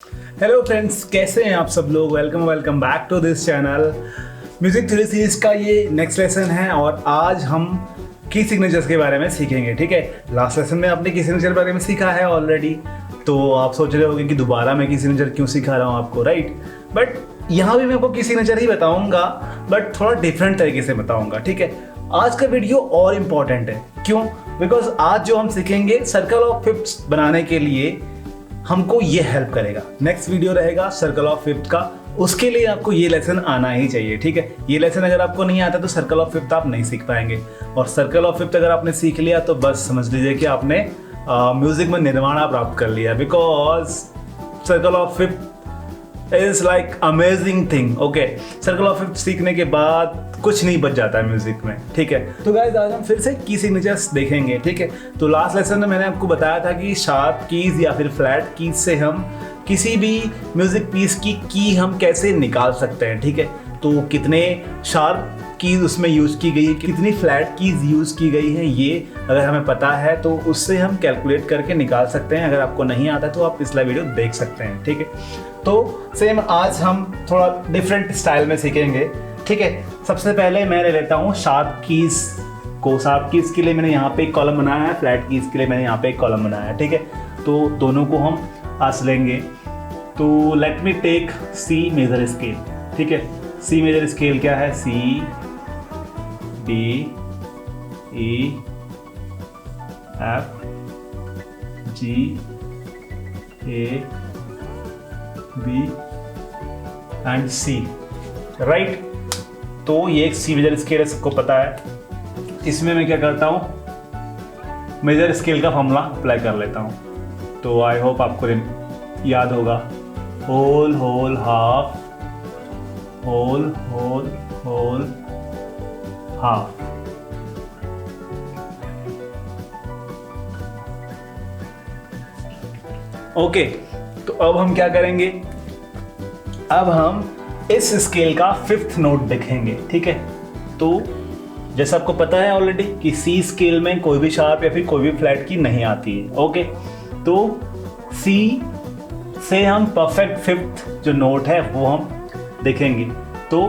Hello friends, कैसे हैं आप सब लोग। Welcome back to this channel. Music theory series का ये नेक्स्ट लेसन है और आज हम की सिग्नेचर्स के बारे में सीखेंगे। ठीक है, लास्ट लेसन में आपने की सिग्नेचर के बारे में सीखा है ऑलरेडी, तो आप सोच रहे होंगे कि दोबारा मैं की सिग्नेचर क्यों सिखा रहा हूँ आपको, राइट। बट यहाँ भी मैं आपको की सिग्नेचर ही बताऊँगा, बट थोड़ा डिफरेंट तरीके से बताऊँगा। ठीक है, आज का वीडियो और इम्पॉर्टेंट है। क्यों? बिकॉज आज जो हम सीखेंगे सर्कल ऑफ फिफ्थ्स बनाने के लिए हमको ये हेल्प करेगा। नेक्स्ट वीडियो रहेगा सर्कल ऑफ फिफ्थ का, उसके लिए आपको ये लेसन आना ही चाहिए। ठीक है, ये लेसन अगर आपको नहीं आता तो सर्कल ऑफ फिफ्थ आप नहीं सीख पाएंगे, और सर्कल ऑफ फिफ्थ अगर आपने सीख लिया तो बस समझ लीजिए कि आपने म्यूजिक में निर्वाणा प्राप्त कर लिया। Because circle of fifth is like amazing thing. Okay, circle of fifth सीखने के बाद कुछ नहीं बच जाता है म्यूजिक में। ठीक है, तो गाइस आज हम फिर से की सिग्नेचर्स देखेंगे। ठीक है, तो लास्ट लेसन में मैंने आपको बताया था कि शार्प कीज या फिर फ्लैट कीज से हम किसी भी म्यूजिक पीस की हम कैसे निकाल सकते हैं। ठीक है, तो कितने शार्प कीज उसमें यूज की गई है, कितनी फ्लैट कीज यूज की गई है, ये अगर हमें पता है तो उससे हम कैलकुलेट करके निकाल सकते हैं। अगर आपको नहीं आता तो आप पिछला वीडियो देख सकते हैं। ठीक है, तो सेम आज हम थोड़ा डिफरेंट स्टाइल में सीखेंगे। ठीक है, सबसे पहले मैं ले लेता हूँ शार्प कीज को। शार्प कीज के लिए मैंने यहाँ पे एक कॉलम बनाया है, फ्लैट कीज के लिए मैंने यहाँ पे एक कॉलम बनाया है। ठीक है, तो दोनों को हम आज लेंगे। तो let me take C major scale. ठीक है, सी मेजर स्केल क्या है? C D E F G A B and C, right. तो ये एक सी मेजर स्केल है, सबको पता है। इसमें मैं क्या करता हूँ, मेजर स्केल का फॉर्मूला अप्लाई कर लेता हूँ। तो आई होप आपको याद होगा, whole whole half, whole whole whole half. Okay, तो अब हम क्या करेंगे, अब हम इस स्केल का फिफ्थ नोट देखेंगे। ठीक है, तो जैसा आपको पता है ऑलरेडी कि सी स्केल में कोई भी शार्प या फिर कोई भी फ्लैट की नहीं आती है। ओके, तो सी से हम परफेक्ट फिफ्थ जो नोट है वो हम देखेंगे। तो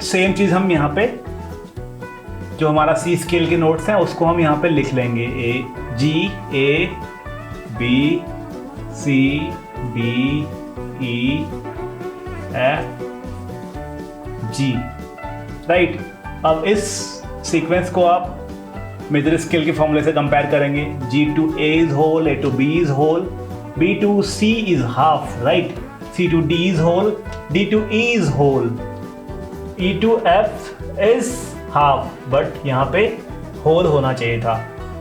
सेम चीज हम यहाँ पे जो हमारा सी स्केल के नोट्स हैं उसको हम यहाँ पे लिख लेंगे। A G A B C B E F G, right. अब इस सीक्वेंस को आप मेजर स्केल के फॉर्मूले से कंपेयर करेंगे। G to A is whole, A to B is whole, B to C is half, right? C to D is whole, D to E is whole, E to F is half, but यहाँ पे whole होना चाहिए था।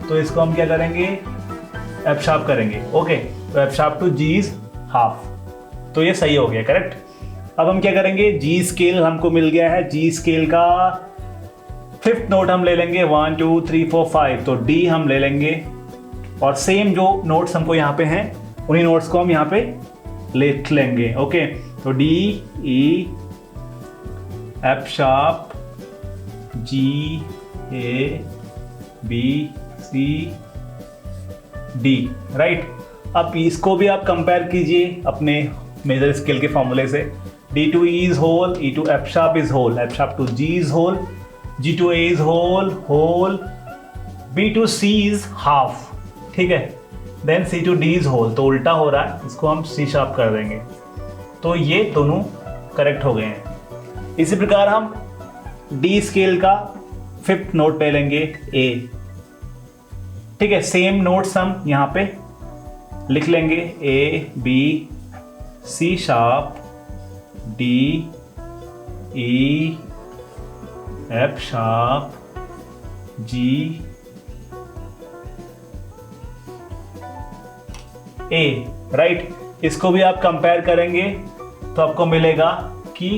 तो इसको हम क्या करेंगे, F sharp करेंगे। ओके, तो F sharp to G is half, तो ये सही हो गया, करेक्ट। अब हम क्या करेंगे, G स्केल हमको मिल गया है, G स्केल का फिफ्थ नोट हम ले लेंगे 1 2 3 4 5, तो D हम ले लेंगे। और सेम जो नोट्स हमको यहाँ पे हैं उन्हीं नोट्स को हम यहाँ पे लिख लेंगे। ओके, तो D E F sharp G A B C D, right. अब इसको भी आप कंपेयर कीजिए अपने मेजर स्केल के फॉर्मूले से। D to E is whole, E to F sharp is whole, F sharp to G is whole, G to A is whole, whole, B to C is half, ठीक है। Then C to D is whole, तो उल्टा हो रहा है, इसको हम C sharp कर देंगे। तो ये दोनों करेक्ट हो गए हैं। इसी प्रकार हम D स्केल का फिफ्थ नोट ले लेंगे A, ठीक है। सेम नोट्स हम यहाँ पे लिख लेंगे, A B C sharp D E F sharp G A, right. इसको भी आप कंपेयर करेंगे तो आपको मिलेगा कि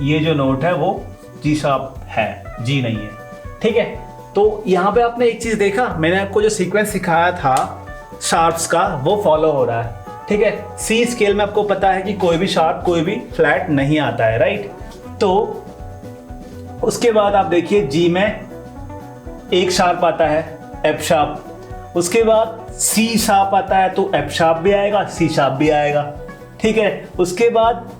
ये जो नोट है वो G sharp है, G नहीं है, ठीक है। तो यहाँ पे आपने एक चीज देखा, मैंने आपको जो सीक्वेंस सिखाया था शार्प्स का वो फॉलो हो रहा है, ठीक है। सी स्केल में आपको पता है कि कोई भी शार्प कोई भी फ्लैट नहीं आता है, राइट। तो उसके बाद आप देखिए जी में एक शार्प आता है, एफ शार्प। उसके बाद सी शार्प आता है तो एफ शार्प भी आएगा, सी शार्प भी आएगा, ठीक है। उसके बाद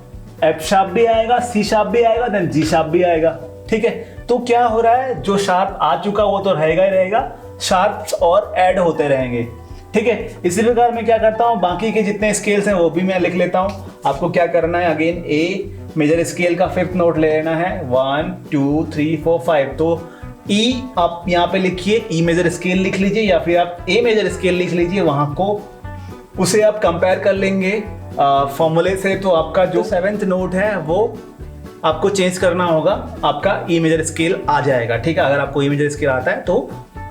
एफ शार्प भी आएगा, सी शार्प भी आएगा, देन जी शार्प भी आएगा, ठीक है। तो क्या हो रहा है, जो शार्प आ चुका वो तो रहेगा ही रहेगा, शार्प्स और ऐड होते रहेंगे, ठीक है। इसी प्रकार मैं क्या करता हूँ, बाकी के जितने स्केल्स हैं वो भी मैं लिख लेता हूँ। आपको क्या करना है, अगेन ए मेजर स्केल का 5th नोट ले लेना है, 1 2 3 4 5। तो ई आप यहाँ पे लिखिए, ई मेजर स्केल लिख लीजिए या फिर आप ए मेजर स्केल लिख लीजिए, वहां को उसे आप कंपेयर कर लेंगे फॉर्मूले से। तो आपका जो 7th नोट है वो आपको चेंज करना होगा, आपका ई मेजर स्केल आ जाएगा, ठीक है। अगर आपको ई मेजर स्केल आता है तो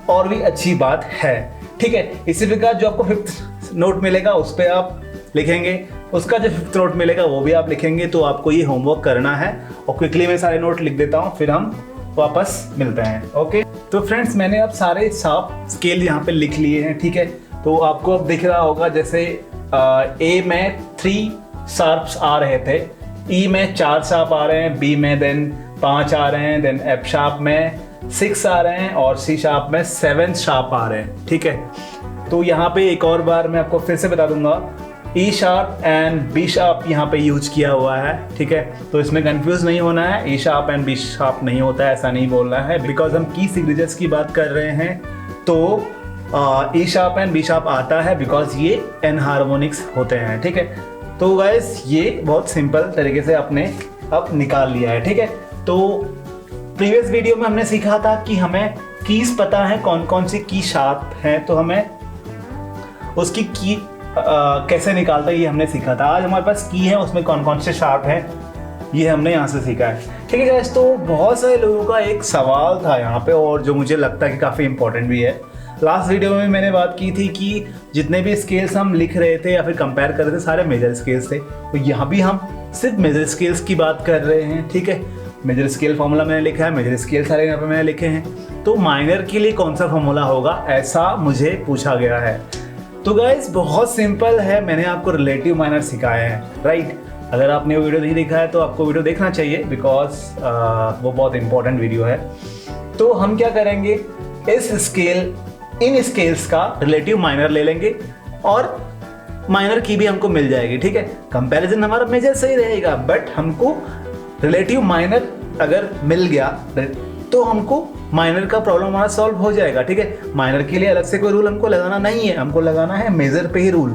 और भी अच्छी बात है, ठीक है। इसी प्रकार जो आपको 5th नोट मिलेगा उस पर आप लिखेंगे, उसका जो 5th नोट मिलेगा वो भी आप लिखेंगे। तो आपको ये होमवर्क करना है और क्विकली मैं सारे नोट लिख देता हूँ, फिर हम वापस मिलते हैं, ओके। तो फ्रेंड्स मैंने अब सारे शार्प स्केल यहाँ पे लिख लिए हैं, ठीक है। तो आपको अब दिख रहा होगा, जैसे ए में 3 शार्प्स आ रहे थे, ई में 4 शार्प आ रहे हैं, बी में देन 5 आ रहे हैं, देन एफ शार्प में 6 आ रहे हैं और सी शार्प में 7 शार्प आ रहे हैं, ठीक है। तो यहाँ पे एक और बार मैं आपको फिर से बता दूंगा, E sharp and B sharp यहाँ पे यूज किया हुआ है, ठीक है। तो इसमें कंफ्यूज नहीं होना है, E sharp and B sharp नहीं होता है, ऐसा नहीं बोलना है, बिकॉज हम की सिग्नेचर्स की बात कर रहे हैं। तो E sharp and B sharp आता है बिकॉज ये एनहार्मोनिक्स होते हैं, ठीक है। तो गाइस ये बहुत सिंपल तरीके से आपने अब निकाल लिया है, ठीक है। तो प्रीवियस वीडियो में हमने सीखा था कि हमें कीज पता है कौन कौन सी की शार्प है, तो हमें उसकी की कैसे निकालता है ये हमने सीखा था। आज हमारे पास की है, उसमें कौन कौन से शार्प हैं ये हमने यहाँ से सीखा है, ठीक है गाइस। तो बहुत सारे लोगों का एक सवाल था यहाँ पे, और जो मुझे लगता है कि काफ़ी इंपॉर्टेंट भी है। लास्ट वीडियो में मैंने बात की थी कि जितने भी स्केल्स हम लिख रहे थे या फिर कंपेयर कर रहे थे सारे मेजर स्केल्स थे, तो यहाँ भी हम सिर्फ मेजर स्केल्स की बात कर रहे हैं, ठीक है। मेजर स्केल फॉर्मूला मैंने लिखा है, मेजर स्केल सारे यहाँ पे मैंने लिखे हैं। तो माइनर के लिए कौन सा फॉर्मूला होगा ऐसा मुझे पूछा गया है। तो गाइस बहुत सिंपल है, मैंने आपको रिलेटिव माइनर सिखाया है, राइट। अगर आपने वो वीडियो नहीं देखा है तो आपको वीडियो देखना चाहिए, बिकॉज वो बहुत इंपॉर्टेंट वीडियो है। तो हम क्या करेंगे, इस स्केल इन स्केल्स का रिलेटिव माइनर ले लेंगे और माइनर की भी हमको मिल जाएगी, ठीक है। कंपैरिजन हमारा मेजर सही रहेगा, बट हमको रिलेटिव माइनर अगर मिल गया तो हमको माइनर का प्रॉब्लम हमारा सॉल्व हो जाएगा, ठीक है। माइनर के लिए अलग से कोई रूल हमको लगाना नहीं है, हमको लगाना है मेजर पे ही रूल,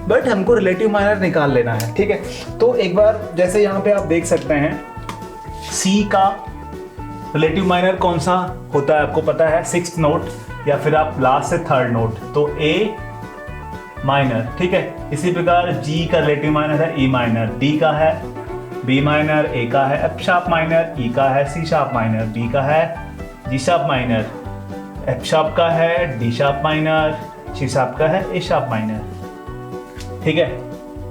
बट हमको रिलेटिव माइनर निकाल लेना है, ठीक है। तो एक बार जैसे यहाँ पे आप देख सकते हैं, सी का रिलेटिव माइनर कौन सा होता है आपको पता है, 6th नोट या फिर आप लास्ट से 3rd नोट, तो ए माइनर, ठीक है। इसी प्रकार जी का रिलेटिव माइनर है ई माइनर, डी का है बी माइनर, ए का है एफ शार्प माइनर, ई का है सी शार्प माइनर, बी का है G sharp minor, F sharp का है D sharp minor, C sharp का है ए शार्प माइनर, ठीक है।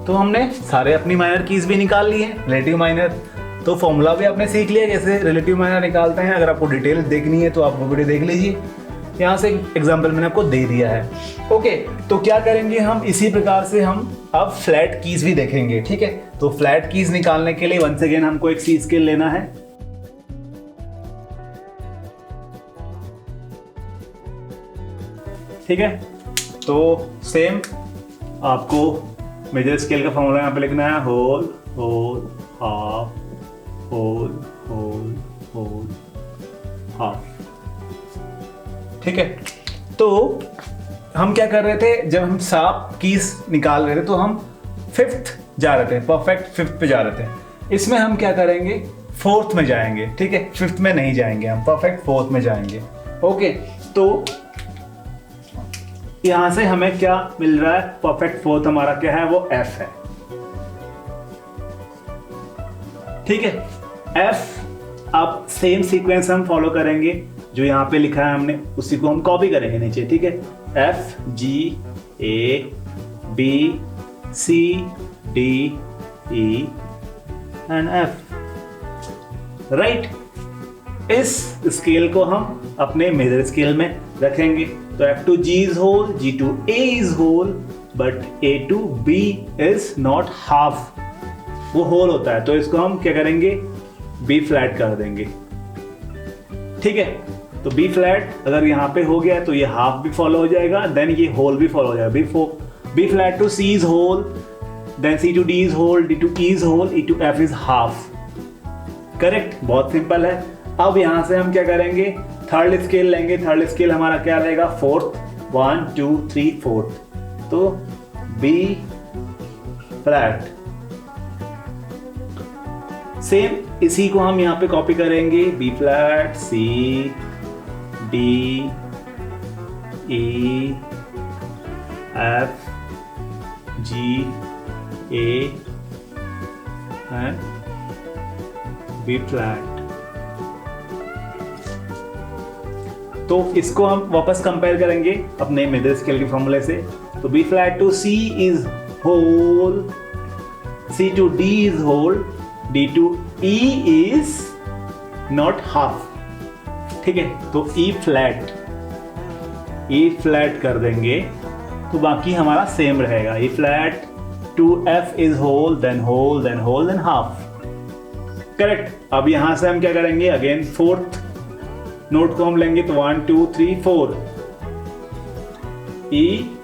तो हमने सारे अपनी माइनर कीज भी निकाल ली है, रिलेटिव माइनर। तो फॉर्मूला भी आपने सीख लिया कैसे रिलेटिव माइनर निकालते हैं। अगर आपको डिटेल देखनी है तो आप वो वीडियो देख लीजिए, यहाँ से एग्जाम्पल मैंने आपको दे दिया है, ओके। तो क्या करेंगे हम, इसी प्रकार से हम अब फ्लैट कीज भी देखेंगे, ठीक है। तो फ्लैट कीज निकालने के लिए वंस अगेन हमको एक सी स्केल लेना है, ठीक है। तो सेम आपको मेजर स्केल का फॉर्मूला यहाँ पे लिखना है, whole whole half whole whole whole half, ठीक है। तो हम क्या कर रहे थे, जब हम शार्प कीज निकाल रहे थे तो हम 5th जा रहे थे, परफेक्ट 5th पे जा रहे थे। इसमें हम क्या करेंगे, 4th में जाएंगे, ठीक है। 5th में नहीं जाएंगे हम, परफेक्ट 4th में जाएंगे, ओके। तो यहां से हमें क्या मिल रहा है, परफेक्ट 4th हमारा क्या है, वो एफ है, ठीक है। एफ अब सेम सीक्वेंस हम फॉलो करेंगे, जो यहाँ पे लिखा है हमने उसी को हम कॉपी करेंगे नीचे, ठीक है। F G A B C D E and F, right. इस स्केल को हम अपने मेजर स्केल में रखेंगे। तो F to G is whole, G to A is whole, but A to B is not half, वो होल होता है। तो इसको हम क्या करेंगे, B फ्लैट कर देंगे, ठीक है। तो बी फ्लैट अगर यहाँ पे हो गया तो ये हाफ भी फॉलो हो जाएगा, देन ये होल भी फॉलो हो जाएगा। B flat to C is whole, then C to D is whole, D to E is whole, E to F is half. Correct, बहुत सिंपल है। अब यहाँ से हम क्या करेंगे, थर्ड स्केल लेंगे। थर्ड स्केल हमारा क्या रहेगा, फोर्थ, 1 2 3 4। तो बी फ्लैट, सेम इसी को हम यहाँ पे कॉपी करेंगे, B flat, C, D, E, F, G, A and B flat. तो इसको हम वापस कंपेयर करेंगे अपने मेजर स्केल के फॉर्मूले से। तो B flat to C is whole, C to D is whole, D to E is not half. ठीक है, तो ई फ्लैट कर देंगे तो बाकी हमारा सेम रहेगा। E flat to F is whole, then whole, then whole, then half. Correct. अब यहां से हम क्या करेंगे, अगेन फोर्थ नोट को हम लेंगे तो 1 2 3 4, ई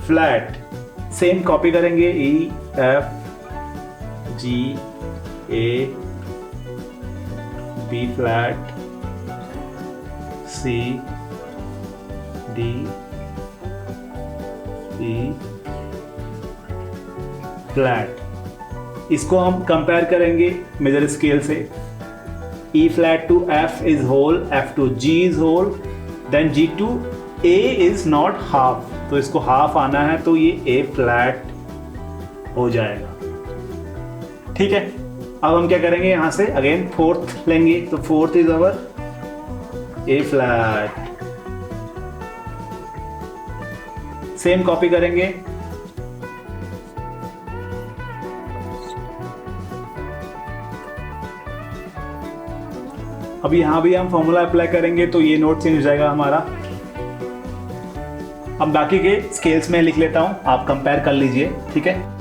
फ्लैट, सेम कॉपी करेंगे, ई F G A, B flat, C, D, E flat. इसको हम कंपेयर करेंगे मेजर स्केल से। E flat to F is whole, F to G is whole, then G to A is not half, तो इसको half आना है तो ये A flat हो जाएगा। ठीक है, अब हम क्या करेंगे, यहां से अगेन फोर्थ लेंगे तो fourth is our A flat, same copy करेंगे। अब यहां भी हम फॉर्मूला अप्लाई करेंगे तो ये नोट चेंज हो जाएगा हमारा। अब बाकी के स्केल्स में लिख लेता हूं, आप कंपेयर कर लीजिए। ठीक है,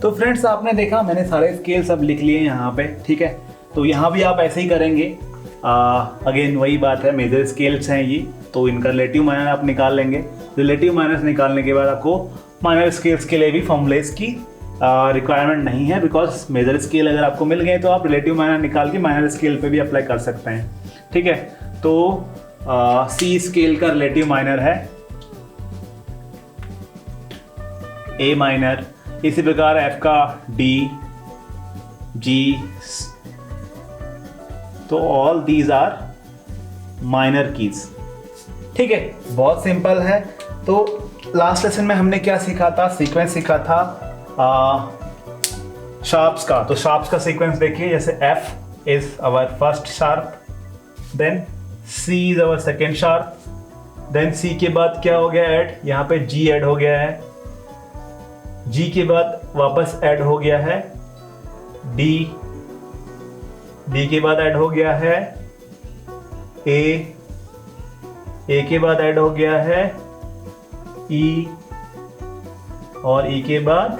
तो फ्रेंड्स आपने देखा मैंने सारे स्केल्स अब लिख लिए यहाँ पे। ठीक है, तो यहाँ भी आप ऐसे ही करेंगे। अगेन वही बात है, मेजर स्केल्स हैं ये, तो इनका रिलेटिव माइनर आप निकाल लेंगे। रिलेटिव माइनर्स निकालने के बाद आपको माइनर स्केल्स के लिए भी फॉर्मूलेस की रिक्वायरमेंट नहीं है, बिकॉज मेजर स्केल अगर आपको मिल गए तो आप रिलेटिव माइनर निकाल के माइनर स्केल पे भी अप्लाई कर सकते हैं। ठीक है, तो सी स्केल का रिलेटिव माइनर है ए माइनर, इसी प्रकार एफ का डी, जी, तो all these are minor keys. ठीक है, बहुत सिंपल है। तो लास्ट लेसन में हमने क्या सीखा था, सीक्वेंस सीखा था शार्प्स का। तो शार्प्स का सीक्वेंस देखिए, जैसे F is our first sharp, then C is our second sharp, then C के बाद क्या हो गया ऐड, यहाँ पे जी ऐड हो गया है, जी के बाद वापस ऐड हो गया है डी, डी के बाद ऐड हो गया है ए के बाद ऐड हो गया है ई, और ई के बाद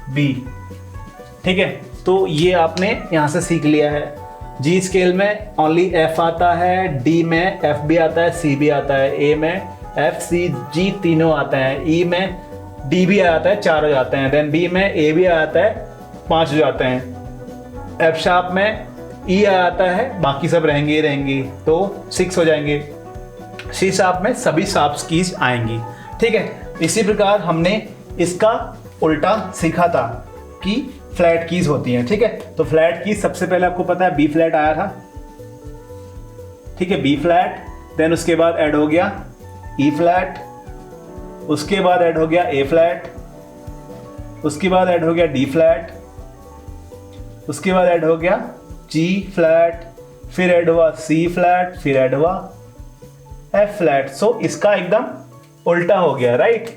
बी। ठीक है, तो ये आपने यहां से सीख लिया है। जी स्केल में ओनली एफ आता है, डी में एफ भी आता है, सी भी आता है, ए में एफ सी जी तीनों आते हैं, ई में डी भी आता है, 4 हो जाते हैं, देन बी में ए भी आता है, 5 हो जाते हैं, एफ शार्प में ई आता है, बाकी सब रहेंगे ही रहेंगे, तो 6 हो जाएंगे। सी शार्प में सभी शार्प्स कीज आएंगी। ठीक है, इसी प्रकार हमने इसका उल्टा सीखा था कि फ्लैट कीज होती हैं। ठीक है, तो फ्लैट कीज सबसे पहले आपको पता है बी फ्लैट आया था। ठीक है, बी फ्लैट, देन उसके बाद ऐड हो गया ई फ्लैट, उसके बाद ऐड हो गया ए फ्लैट, उसके बाद ऐड हो गया डी फ्लैट, उसके बाद ऐड हो गया जी फ्लैट, फिर ऐड हुआ सी फ्लैट, फिर ऐड हुआ एफ फ्लैट। सो इसका एकदम उल्टा हो गया, राइट,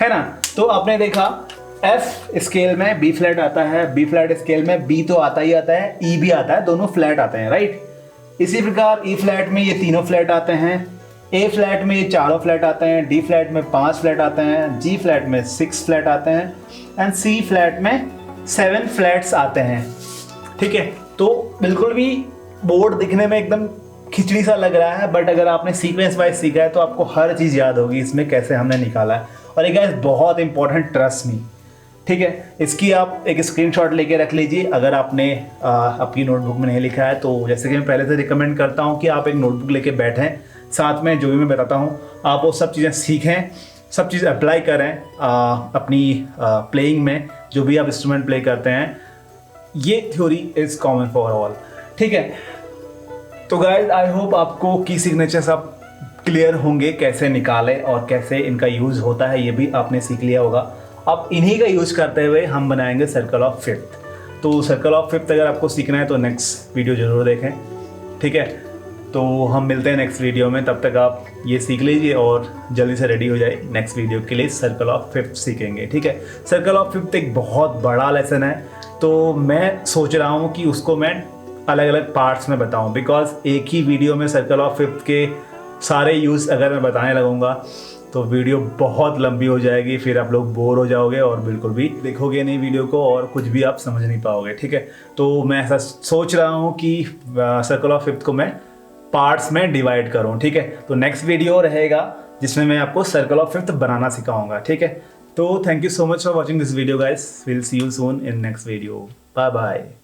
है ना। तो आपने देखा F स्केल में B फ्लैट आता है, B फ्लैट स्केल में B तो आता ही आता है, E भी आता है, दोनों फ्लैट आते हैं, राइट। इसी प्रकार E फ्लैट में ये तीनों फ्लैट आते हैं, A फ्लैट में ये चारों फ्लैट आते हैं, D फ्लैट में 5 फ्लैट आते हैं, G फ्लैट में 6 फ्लैट आते हैं एंड C फ्लैट में 7 फ्लैट्स आते हैं, ठीक है। तो बिल्कुल भी बोर्ड दिखने में एकदम खिचड़ी सा लग रहा है, बट अगर आपने सीक्वेंस वाइज सीखा है तो आपको हर चीज़ याद होगी इसमें कैसे हमने निकाला है। और ये गाइस बहुत इंपॉर्टेंट, ट्रस्ट मी, ठीक है। इसकी आप एक स्क्रीनशॉट लेके रख लीजिए अगर आपने अपनी नोटबुक में नहीं लिखा है तो। जैसे कि मैं पहले से रिकमेंड करता हूँ कि आप एक नोटबुक लेके बैठें, साथ में जो भी मैं बताता हूँ आप वो सब चीज़ें सीखें, सब चीज़ अप्लाई करें अपनी प्लेइंग में, जो भी आप इंस्ट्रूमेंट प्ले करते हैं। ये theory is common for all, ठीक है। तो गाइस आई होप आपको की सिग्नेचर सब क्लियर होंगे, कैसे निकाले और कैसे इनका यूज़ होता है ये भी आपने सीख लिया होगा। अब इन्हीं का यूज़ करते हुए हम बनाएंगे सर्कल ऑफ फिफ्थ। तो सर्कल ऑफ फिफ्थ अगर आपको सीखना है तो नेक्स्ट वीडियो ज़रूर देखें, ठीक है। तो हम मिलते हैं नेक्स्ट वीडियो में, तब तक आप ये सीख लीजिए और जल्दी से रेडी हो जाए नेक्स्ट वीडियो के लिए। सर्कल ऑफ फिफ्थ सीखेंगे, ठीक है। सर्कल ऑफ फिफ्थ एक बहुत बड़ा लेसन है, तो मैं सोच रहा हूँ कि उसको मैं अलग अलग पार्ट्स में बताऊँ, बिकॉज एक ही वीडियो में सर्कल ऑफ फिफ्थ के सारे यूज़ अगर मैं बताने लगूँगा तो वीडियो बहुत लंबी हो जाएगी, फिर आप लोग बोर हो जाओगे और बिल्कुल भी देखोगे नहीं वीडियो को और कुछ भी आप समझ नहीं पाओगे, ठीक है। तो मैं ऐसा सोच रहा हूँ कि सर्कल ऑफ फिफ्थ को मैं पार्ट्स में डिवाइड करूँ, ठीक है। तो नेक्स्ट वीडियो रहेगा जिसमें मैं आपको सर्कल ऑफ फिफ्थ बनाना सिखाऊंगा, ठीक है। तो thank you so much for watching this video guys, will see you soon in next video, bye bye.